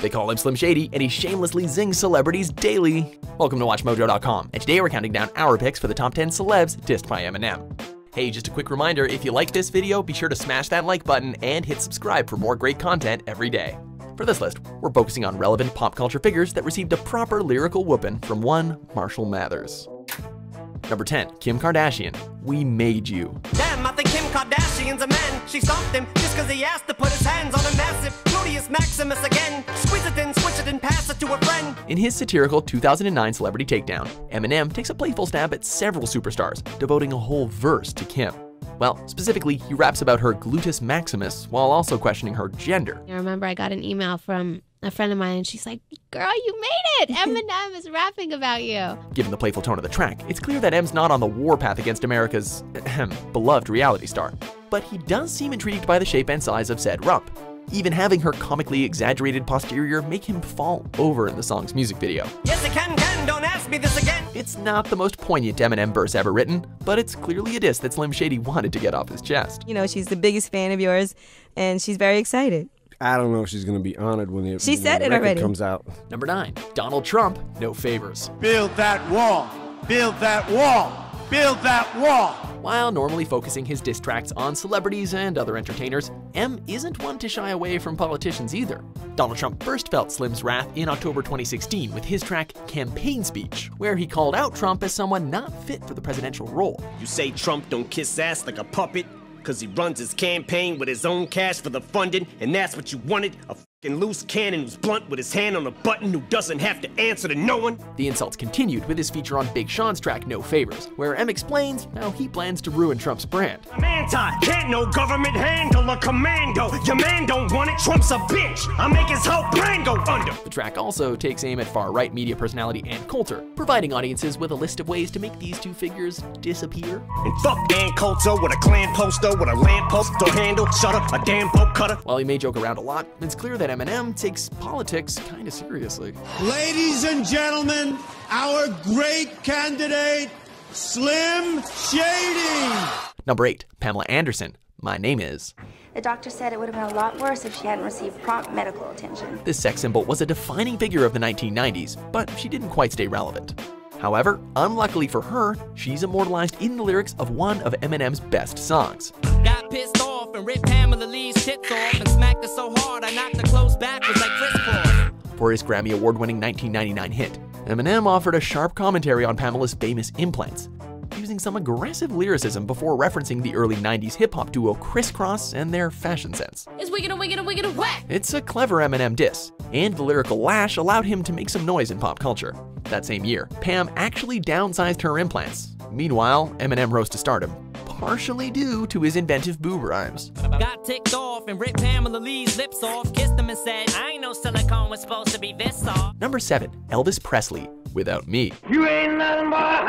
They call him Slim Shady, and he shamelessly zings celebrities daily. Welcome to WatchMojo.com, and today we're counting down our picks for the top 10 celebs dissed by Eminem. Hey, just a quick reminder, if you like this video, be sure to smash that like button and hit subscribe for more great content every day. For this list, we're focusing on relevant pop culture figures that received a proper lyrical whooping from one Marshall Mathers. Number 10, Kim Kardashian, We Made You. Damn, I think Kim Kardashian's a man. She stopped him just cause he asked to put his hands on a massive gluteus maximus again. Squeeze it in, switch it and pass it to a friend. In his satirical 2009 Celebrity Takedown, Eminem takes a playful stab at several superstars, devoting a whole verse to Kim. Well, specifically, he raps about her gluteus maximus while also questioning her gender. I remember I got an email from a friend of mine and she's like, "Girl, you made it! Eminem is rapping about you." Given the playful tone of the track, it's clear that M's not on the warpath against America's beloved reality star. But he does seem intrigued by the shape and size of said rump, even having her comically exaggerated posterior make him fall over in the song's music video. Yes, I can, don't ask me this again. It's not the most poignant Eminem verse ever written, but it's clearly a diss that Slim Shady wanted to get off his chest. You know, she's the biggest fan of yours, and she's very excited. I don't know if she's going to be honored when the record comes out. Number 9, Donald Trump, No Favors. Build that wall, build that wall, build that wall. While normally focusing his diss tracks on celebrities and other entertainers, M isn't one to shy away from politicians either. Donald Trump first felt Slim's wrath in October 2016 with his track Campaign Speech, where he called out Trump as someone not fit for the presidential role. You say Trump don't kiss ass like a puppet, cause he runs his campaign with his own cash for the funding, and that's what you wanted? A fucking loose cannon who's blunt with his hand on a button who doesn't have to answer to no one? The insults continued with his feature on Big Sean's track No Favors, where M explains how he plans to ruin Trump's brand. I'm anti, can't no government handle a commando. Your man don't want it, Trump's a bitch. I make his whole plan go under. The track also takes aim at far-right media personality Ann Coulter, providing audiences with a list of ways to make these two figures disappear. And fuck Ann Coulter with a Klan poster with a lamppost or handle, shut up, a damn boat cutter. While he may joke around a lot, it's clear that Eminem takes politics kinda seriously. Ladies and gentlemen, our great candidate, Slim Shady. Number 8, Pamela Anderson, My Name Is. The doctor said it would have been a lot worse if she hadn't received prompt medical attention. This sex symbol was a defining figure of the 1990s, but she didn't quite stay relevant. However, unluckily for her, she's immortalized in the lyrics of one of Eminem's best songs. Got pissed off and ripped Pamela Lee's tits off and smacked her so hard I knocked her clothes backwards like Chris Paul. For his Grammy Award-winning 1999 hit, Eminem offered a sharp commentary on Pamela's famous implants, using some aggressive lyricism before referencing the early 90s hip-hop duo Criss Cross and their fashion sense. It's wiggin' whack! It's a clever Eminem diss, and the lyrical lash allowed him to make some noise in pop culture. That same year, Pam actually downsized her implants. Meanwhile, Eminem rose to stardom, partially due to his inventive boob rhymes. Got ticked off and ripped Pamela Lee's lips off, kissed him and said, I ain't know silicone was supposed to be this soft. Number 7, Elvis Presley, Without Me. You ain't nothing but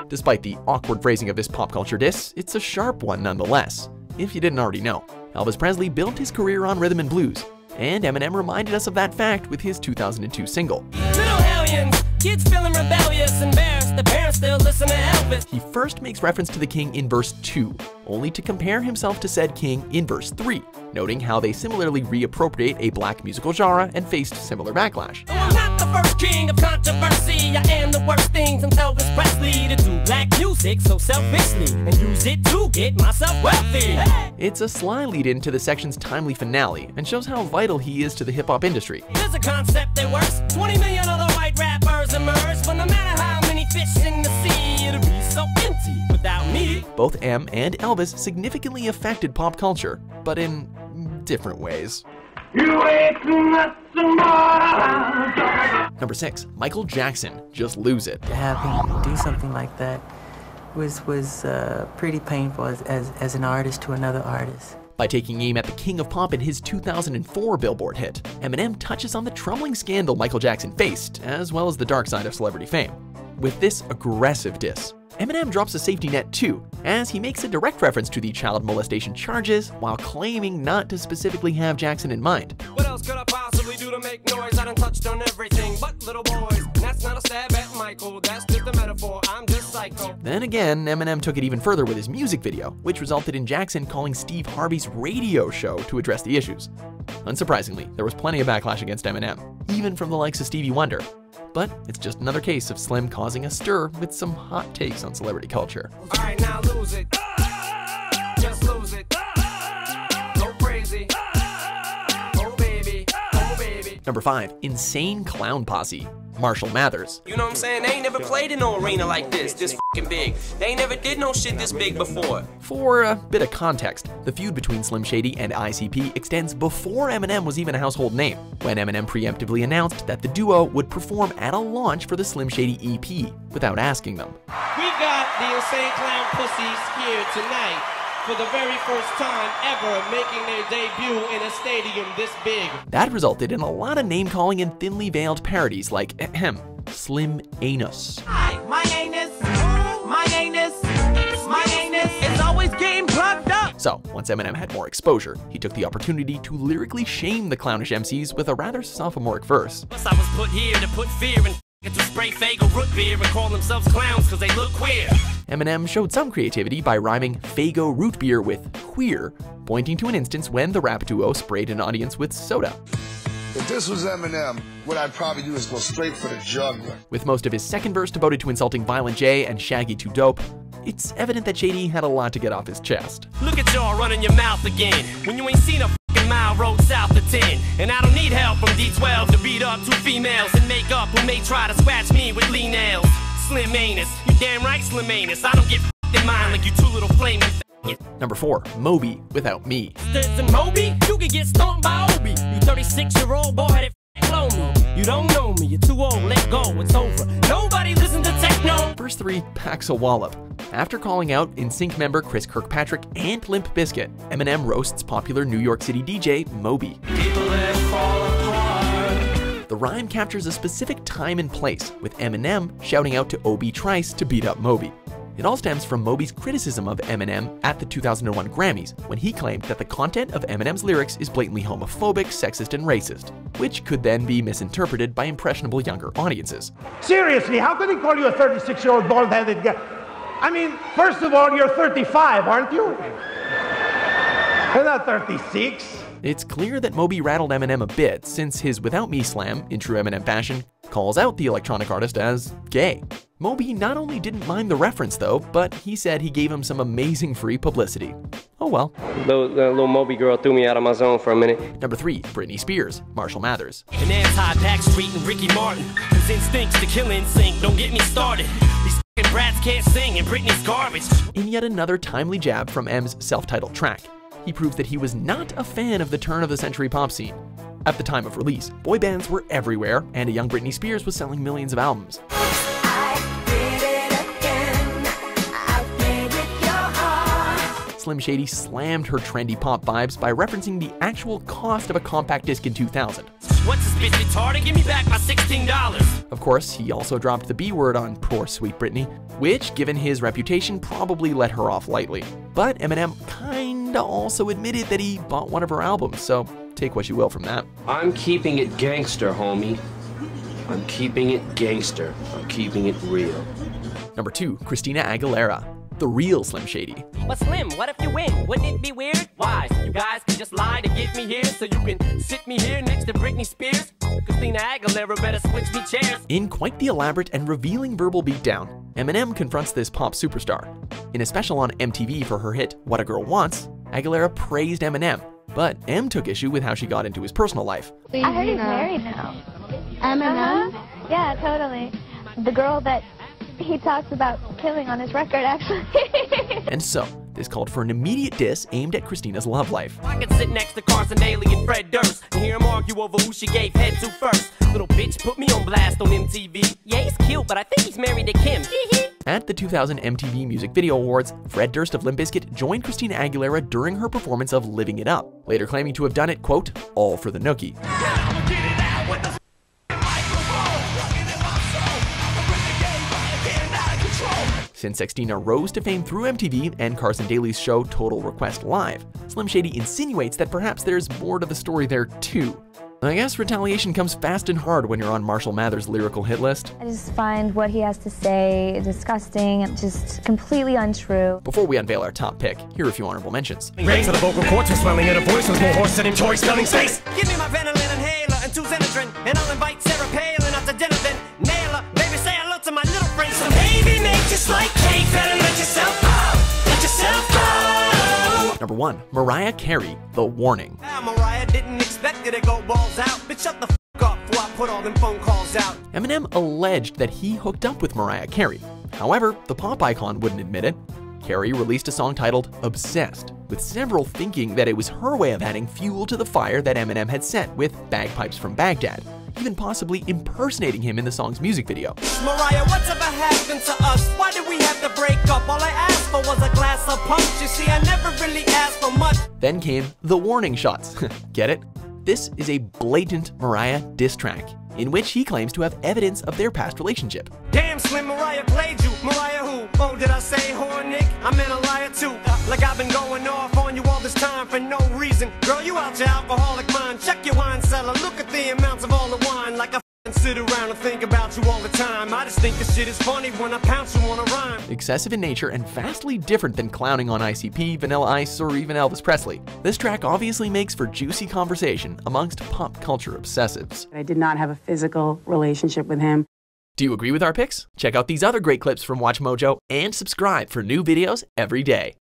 Despite the awkward phrasing of this pop culture diss, it's a sharp one nonetheless. If you didn't already know, Elvis Presley built his career on rhythm and blues, and Eminem reminded us of that fact with his 2002 single. Little hellions, kids feeling rebellious, embarrassed, the parents still listen to Elvis. He first makes reference to the king in verse 2, only to compare himself to said king in verse 3, noting how they similarly reappropriate a black musical genre and faced similar backlash. Oh, I'm not the first king of controversy, I am the worst thing since Elvis Presley to do black music so selfishly and use it to get myself wealthy. Hey! It's a sly lead-in to the section's timely finale and shows how vital he is to the hip-hop industry. There's a concept that works, 20 million other white rappers emerge, but no matter how many fish in the sea, it'll be so empty without me. Both M and Elvis significantly affected pop culture, but in different ways. You ain't nothing but Number 6, Michael Jackson, Just Lose It. To have him do something like that was pretty painful as an artist to another artist. By taking aim at the king of pop in his 2004 Billboard hit, Eminem touches on the troubling scandal Michael Jackson faced, as well as the dark side of celebrity fame. With this aggressive diss, Eminem drops a safety net too, as he makes a direct reference to the child molestation charges while claiming not to specifically have Jackson in mind. What else could I possibly do to make noise? I done touched on everything but little boys. Now That's not a stab at Michael, that's just a metaphor, I'm just psycho. Then again, Eminem took it even further with his music video, which resulted in Jackson calling Steve Harvey's radio show to address the issues. Unsurprisingly, there was plenty of backlash against Eminem, even from the likes of Stevie Wonder. But it's just another case of Slim causing a stir with some hot takes on celebrity culture. Alright, now lose it. Just lose it. Go crazy. Oh baby, oh baby. Number 5, Insane Clown Posse, Marshall Mathers. You know what I'm saying? They ain't never played in no arena like this f***ing big. They ain't never did no shit this big before. For a bit of context, the feud between Slim Shady and ICP extends before Eminem was even a household name, when Eminem preemptively announced that the duo would perform at a launch for the Slim Shady EP without asking them. We got the Insane Clown Pussies here tonight for the very first time ever making their debut in a stadium this big. That resulted in a lot of name-calling and thinly veiled parodies like Slim Anus. Hi, my anus, it's always getting plugged up. So, once Eminem had more exposure, he took the opportunity to lyrically shame the clownish MCs with a rather sophomoric verse. Plus I was put here to put fear in to spray Fago root beer and call themselves clowns cause they look queer. Eminem showed some creativity by rhyming Fago root beer with queer, pointing to an instance when the rap duo sprayed an audience with soda. If this was Eminem, what I'd probably do is go straight for the jugular. With most of his second verse devoted to insulting Violent J and Shaggy 2 Dope, it's evident that Shady had a lot to get off his chest. Look at y'all running your mouth again when you ain't seen a f***ing mile road south of 10. And I don't need help from D12 to beat up 2 females and make up who may try to scratch me with lean nails. Slim Anus, you damn right Slim Anus. I don't get f***ed in mind like you 2 little flaming Number 4, Moby, Without Me. In Moby, you could get stomped by Obi. You 36-year-old boy had it blow me. You don't know me, you're too old, let go, it's over. Nobody listen to techno. Verse 3 packs a wallop. After calling out NSYNC member Chris Kirkpatrick and Limp Bizkit, Eminem roasts popular New York City DJ Moby. People that fall apart. The rhyme captures a specific time and place, with Eminem shouting out to Obi Trice to beat up Moby. It all stems from Moby's criticism of Eminem at the 2001 Grammys, when he claimed that the content of Eminem's lyrics is blatantly homophobic, sexist, and racist, which could then be misinterpreted by impressionable younger audiences. Seriously, how could he call you a 36-year-old bald-headed guy? I mean, first of all, you're 35, aren't you? You're not 36. It's clear that Moby rattled Eminem a bit, since his Without Me slam, in true Eminem fashion, calls out the electronic artist as gay. Moby not only didn't mind the reference though, but he said he gave him some amazing free publicity. Oh well. Little Moby girl threw me out of my zone for a minute. Number 3, Britney Spears, Marshall Mathers. And anti-Backstreet and Ricky Martin, whose instincts to kill NSYNC, don't get me started. These f***ing brats can't sing and Britney's garbage. In yet another timely jab from M's self-titled track, he proved that he was not a fan of the turn-of-the-century pop scene. At the time of release, boy bands were everywhere, and a young Britney Spears was selling millions of albums. Slim Shady slammed her trendy pop vibes by referencing the actual cost of a compact disc in 2000. What's this bitch retarded? Give me back my $16. Of course, he also dropped the B word on poor sweet Britney, which, given his reputation, probably let her off lightly. But Eminem kinda also admitted that he bought one of her albums, so take what you will from that. I'm keeping it gangster, homie. I'm keeping it gangster. I'm keeping it real. Number 2, Christina Aguilera, the real Slim Shady. But Slim, what if you win? Wouldn't it be weird? Why? You guys can just lie to get me here so you can sit me here next to Britney Spears? Christina Aguilera better switch me chairs. In quite the elaborate and revealing verbal beatdown, Eminem confronts this pop superstar. In a special on MTV for her hit What a Girl Wants, Aguilera praised Eminem, but M took issue with how she got into his personal life. I heard he's married now. Eminem? Yeah, totally. The girl that he talks about killing on his record, actually. And so, this called for an immediate diss aimed at Christina's love life. I could sit next to Carson Daly and Fred Durst and hear him argue over who she gave head to first. Little bitch put me on blast on MTV. Yeah, he's cute, but I think he's married to Kim. At the 2000 MTV Music Video Awards, Fred Durst of Limp Bizkit joined Christina Aguilera during her performance of Living It Up, later claiming to have done it, quote, all for the nookie. Since Sextina rose to fame through MTV and Carson Daly's show Total Request Live, Slim Shady insinuates that perhaps there's more to the story there too. I guess retaliation comes fast and hard when you're on Marshall Mathers' lyrical hit list. I just find what he has to say disgusting and just completely untrue. Before we unveil our top pick, here are a few honorable mentions. Raised to the vocal cords, was swelling in a voice, was more horse than in toy spelling space. Give me my Benylin inhaler and 2 Xenadrin, and I'll invite Sarah Palin out to dinner then. Nail her, baby, say hello to my little friend. So baby, make just like cake, better let yourself go, let yourself go. Number 1, Mariah Carey, The Warning. Mariah didn't expect it to go balls out. Bitch, shut the f up before I put all them phone calls out. Eminem alleged that he hooked up with Mariah Carey. However, the pop icon wouldn't admit it. Carey released a song titled Obsessed, with several thinking that it was her way of adding fuel to the fire that Eminem had set with Bagpipes from Baghdad, even possibly impersonating him in the song's music video. Mariah, what's ever happened to us? Why did we have to break up? All I asked for was a glass of punch. You see, I never really asked for much. Then came the warning shots. Get it? This is a blatant Mariah diss track, in which he claims to have evidence of their past relationship. Damn, Slim, Mariah played you. Mariah who? Oh, did I say whore, Nick? I meant a liar too. Like I've been going off on you all this time for no reason. Girl, you out your alcoholic mind. Check your wine cellar. Look at the amounts of all the wine. Like I sit around and think about you all the time. I just think this shit is funny when I pounce you on a rhyme. Excessive in nature and vastly different than clowning on ICP, Vanilla Ice, or even Elvis Presley. This track obviously makes for juicy conversation amongst pop culture obsessives. I did not have a physical relationship with him. Do you agree with our picks? Check out these other great clips from WatchMojo and subscribe for new videos every day.